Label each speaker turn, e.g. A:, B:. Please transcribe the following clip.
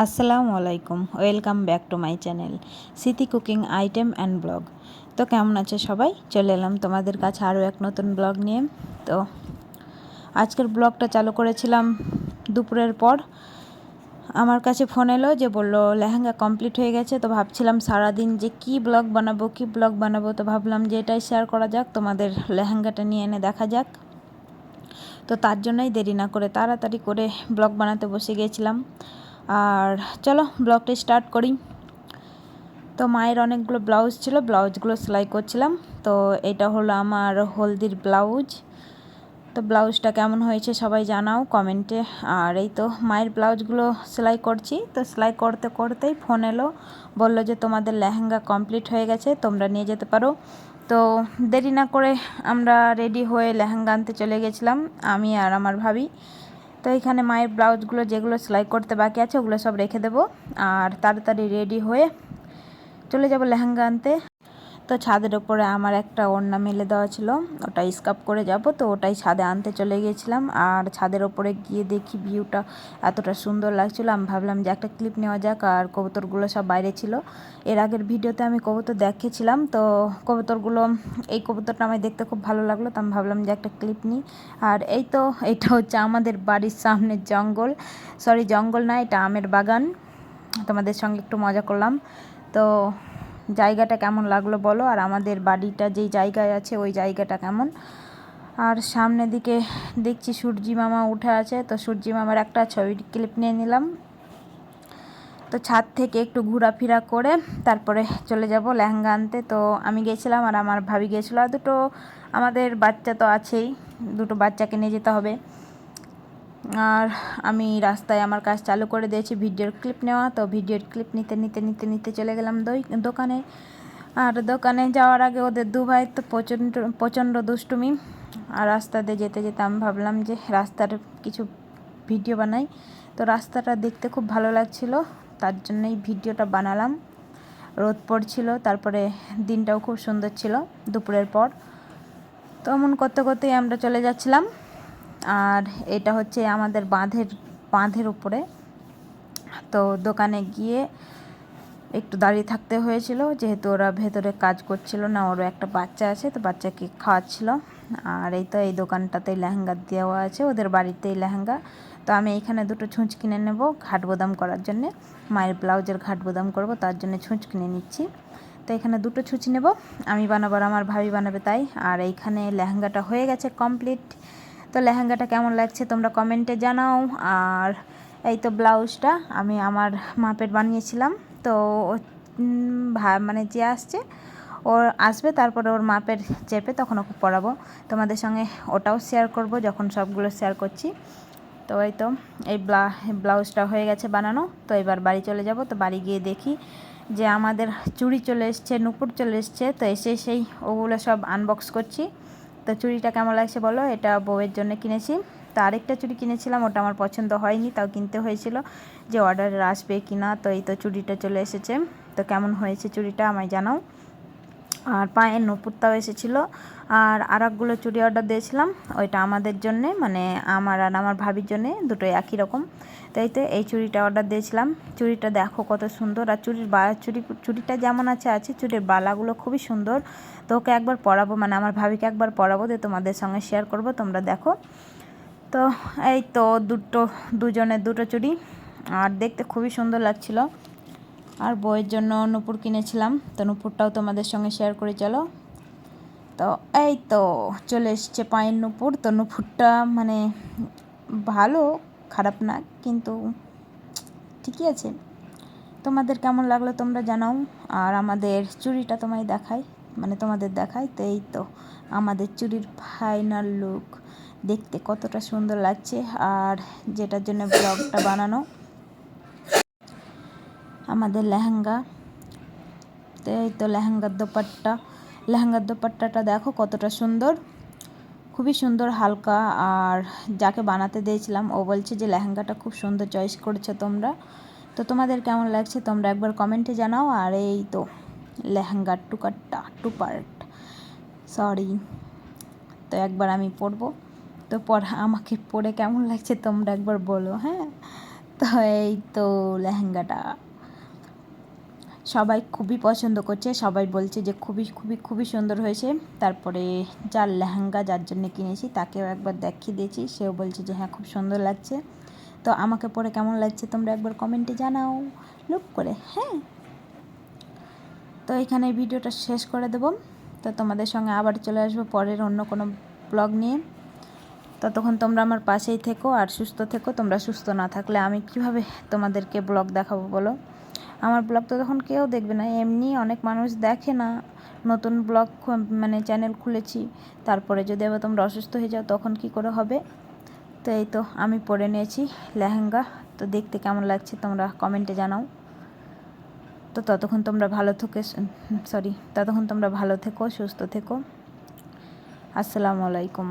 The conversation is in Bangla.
A: আসসালামু আলাইকুম, welcome back to my channel স্মৃতি কুকিং আইটেম অ্যান্ড ব্লগ। তো কেমন আছে সবাই? চলে এলাম তোমাদের কাছে আরও এক নতুন ব্লগ নিয়ে। তো আজকের ব্লগটা চালু করেছিলাম দুপুরের পর। আমার কাছে ফোন এলো যে বললো লেহেঙ্গা কমপ্লিট হয়ে গেছে। তো ভাবছিলাম সারাদিন যে কী ব্লগ বানাবো, তো ভাবলাম যে এটাই শেয়ার করা যাক, তোমাদের লেহেঙ্গাটা নিয়ে এনে দেখা যাক। তো তার জন্যই দেরি না করে তাড়াতাড়ি করে ব্লগ বানাতে বসে গিয়েছিলাম। আর চলো ব্লগটা স্টার্ট করি। তো মায়ের অনেকগুলো ব্লাউজ ছিল, ব্লাউজগুলো সেলাই করছিলাম। তো এটা হলো আমার হলদির ব্লাউজ। তো ব্লাউজটা কেমন হয়েছে সবাই জানাও কমেন্টে। আর এই তো মায়ের ব্লাউজগুলো সেলাই করছি। তো সেলাই করতে করতেই ফোন এলো, বললো যে তোমাদের লেহেঙ্গা কমপ্লিট হয়ে গেছে, তোমরা নিয়ে যেতে পারো। তো দেরি না করে আমরা রেডি হয়ে লেহেঙ্গা আনতে চলে গেছিলাম, আমি আর আমার ভাবি। তো এইখানে মায়ের ব্লাউজগুলো যেগুলো সেলাই করতে বাকি আছে ওগুলো সব রেখে দেবো, আর তাড়াতাড়ি রেডি হয়ে চলে যাব লেহেঙ্গা আনতে। তো ছাদের ওপরে আমার একটা ওড়না মেলে দেওয়া ছিল, ওটা স্কার্ফ করে যাব, তো ওটাই ছাদে আনতে চলে গিয়েছিলাম। আর ছাদের ওপরে গিয়ে দেখি ভিউটা এতটা সুন্দর লাগছিলো, আমি ভাবলাম যে একটা ক্লিপ নেওয়া যাক। আর কবুতরগুলো সব বাইরে ছিল, এর আগের ভিডিওতে আমি কবুতর দেখেছিলাম। তো কবুতরগুলো, এই কবুতরটা আমার দেখতে খুব ভালো লাগলো, তো আমি ভাবলাম যে একটা ক্লিপ নিই। আর এই তো এটা হচ্ছে আমাদের বাড়ির সামনের জঙ্গল, সরি জঙ্গল না, এটা আমের বাগান। তোমাদের সঙ্গে একটু মজা করলাম। তো জায়গাটা কেমন লাগলো বলো, আর আমাদের বাড়িটা যেই জায়গায় আছে ওই জায়গাটা কেমন। আর সামনের দিকে দেখছি সূর্যি মামা উঠে আছে, তো সূর্যি মামার একটা ছবির ক্লিপ নিয়ে নিলাম। তো ছাদ থেকে একটু ঘোরাফেরা করে তারপরে চলে যাব লেহেঙ্গা আনতে। তো আমি গেছিলাম আর আমার ভাবি গেছিলো, আর দুটো আমাদের বাচ্চা তো আছেই, দুটো বাচ্চাকে নিয়ে যেতে হবে। আর আমি রাস্তায় আমার কাজ চালু করে দিয়েছি ভিডিওর ক্লিপ নেওয়া। তো ভিডিওর ক্লিপ নিতে নিতে নিতে নিতে চলে গেলাম দোকানে। আর দোকানে যাওয়ার আগে ওদের দু ভাই তো প্রচণ্ড দুষ্টুমি। আর রাস্তাতে যেতে যেতে আমি ভাবলাম যে রাস্তার কিছু ভিডিও বানাই। তো রাস্তাটা দেখতে খুব ভালো লাগছিল, তার জন্যই ভিডিওটা বানালাম। রোদ পড়ছিল, তারপরে দিনটাও খুব সুন্দর ছিল দুপুরের পর। তো এমন করতে করতেই আমরা চলে যাচ্ছিলাম। আর এটা হচ্ছে আমাদের বাঁধের উপরে। তো দোকানে গিয়ে একটু দাঁড়িয়ে থাকতে হয়েছিল, যেহেতু ওরা ভেতরে কাজ করছিল না, ওরও একটা বাচ্চা আছে, তো বাচ্চাকে খাওয়াচ্ছিল। আর এই তো এই দোকানটাতেই লেহেঙ্গা দেওয়া আছে, ওদের বাড়িতেই লেহেঙ্গা। তো আমি এইখানে দুটো ছুঁচ কিনে নেব ঘাট বোদাম করার জন্যে, মায়ের ব্লাউজের ঘাট বোদাম করব, তার জন্য ছুঁচ কিনে নিচ্ছি। তো এখানে দুটো ছুঁচ নেব, আমি বানাবো আর আমার ভাবি বানাবে তাই। আর এইখানে লেহেঙ্গাটা হয়ে গেছে কমপ্লিট। তো লেহেঙ্গাটা কেমন লাগছে তোমরা কমেন্টে জানাও। আর এই তো ব্লাউজটা আমি আমার মাপের বানিয়েছিলাম। তো মানে যে আসছে ওর আসবে, তারপরে ওর মাপের চেপে তখন ওকে পরাবো। তোমাদের সঙ্গে ওটাও শেয়ার করব যখন সবগুলো শেয়ার করছি। তো এই তো এই ব্লাউজটা হয়ে গেছে বানানো। তো এবার বাড়ি চলে যাব। তো বাড়ি গিয়ে দেখি যে আমাদের চুড়ি চলে এসছে, নুপুর চলে এসছে। তো এসে সেই ওগুলো সব আনবক্স করছি। তো চুড়িটা কেমন লাগছে বলো, এটা বউয়ের জন্য কিনেছি। তো আরেকটা চুড়ি কিনেছিলাম, ওটা আমার পছন্দ হয়নি, তাও কিনতে হয়েছিল যে অর্ডারে আসবে কি না। তো এই তো চুড়িটা চলে এসেছে। তো কেমন হয়েছে চুড়িটা আমায় জানাও। আর পায়ের নুপুরটাও এসেছিলো। আর আরেকগুলো চুড়ি অর্ডার দিয়েছিলাম, ওইটা আমাদের জন্যে, মানে আমার আর আমার ভাবির জন্যে, দুটোই একই রকম। তাই তো এই চুড়িটা অর্ডার দিয়েছিলাম। চুড়িটা দেখো কত সুন্দর, আর চুড়িটা যেমন আছে চুড়ির বালাগুলো খুবই সুন্দর। তো ওকে একবার পরাবো, মানে আমার ভাবিকে একবার পরাবো, দিয়ে তোমাদের সঙ্গে শেয়ার করব, তোমরা দেখো। তো এই তো দুজনের দুটো চুড়ি, আর দেখতে খুবই সুন্দর লাগছিল। আর বউয়ের জন্য নূপুর কিনেছিলাম, তো নূপুরটাও তোমাদের সঙ্গে শেয়ার করে চলো। তো এই তো চলে এসছে পায়ের নূপুর। তো নূপুরটা মানে ভালো, খারাপ না, কিন্তু ঠিকই আছে। তোমাদের কেমন লাগলো তোমরা জানাও। আর আমাদের চুড়িটা তোমায় তোমাদের দেখাই। তো এই তো আমাদের চুড়ির ফাইনাল লুক, দেখতে কতটা সুন্দর লাগছে। আর যেটার জন্য ব্লগটা বানানো, আমাদের লেহেঙ্গা। তো এই তো লেহেঙ্গার দোপাট্টাটা দেখো কতটা সুন্দর, খুবই সুন্দর, হালকা। আর যাকে বানাতে দিয়েছিলাম ও বলছে যে লেহেঙ্গাটা খুব সুন্দর চয়েস করেছো তোমরা। তো তোমাদের কেমন লাগছে তোমরা একবার কমেন্টে জানাও। আর এই তো লেহেঙ্গার টু পার্ট, সরি। তো একবার আমি পরবো, তো আমাকে পরে কেমন লাগছে তোমরা একবার বলো, হ্যাঁ। তো তো এই তো লেহেঙ্গাটা সবাই খুবই পছন্দ করছে, সবাই বলছে যে খুবই খুবই খুবই সুন্দর হয়েছে। তারপরে যার লেহেঙ্গা যার জন্য কিনেছি তাকেও একবার দেখিয়ে দিয়েছি, সেও বলছে যে হ্যাঁ খুব সুন্দর লাগছে। তো আমাকে পরে কেমন লাগছে তোমরা একবার কমেন্টে জানাও লুক করে, হ্যাঁ। তো এখানে ভিডিওটা শেষ করে দেবো। তো তোমাদের সঙ্গে আবার চলে আসবো পরের অন্য কোনো ব্লগ নিয়ে। ততক্ষণ তোমরা আমার পাশেই থেকো আর সুস্থ থেকো। তোমরা সুস্থ না থাকলে আমি কিভাবে তোমাদেরকে ব্লগ দেখাবো বলো? আমার ব্লগ তো তখন কেউ দেখবে না, এমনি অনেক মানুষ দেখে না। নতুন ব্লগ মানে চ্যানেল খুলেছি, তারপরে যদি আবার তোমরা অসুস্থ হয়ে যাও তখন কি করে হবে? তো এই তো আমি পরে নিয়েছি লেহেঙ্গা, তো দেখতে কেমন লাগছে তোমরা কমেন্টে জানাও। তো ততক্ষণ তোমরা ভালো থেকো, সুস্থ থেকো। আসসালামু আলাইকুম।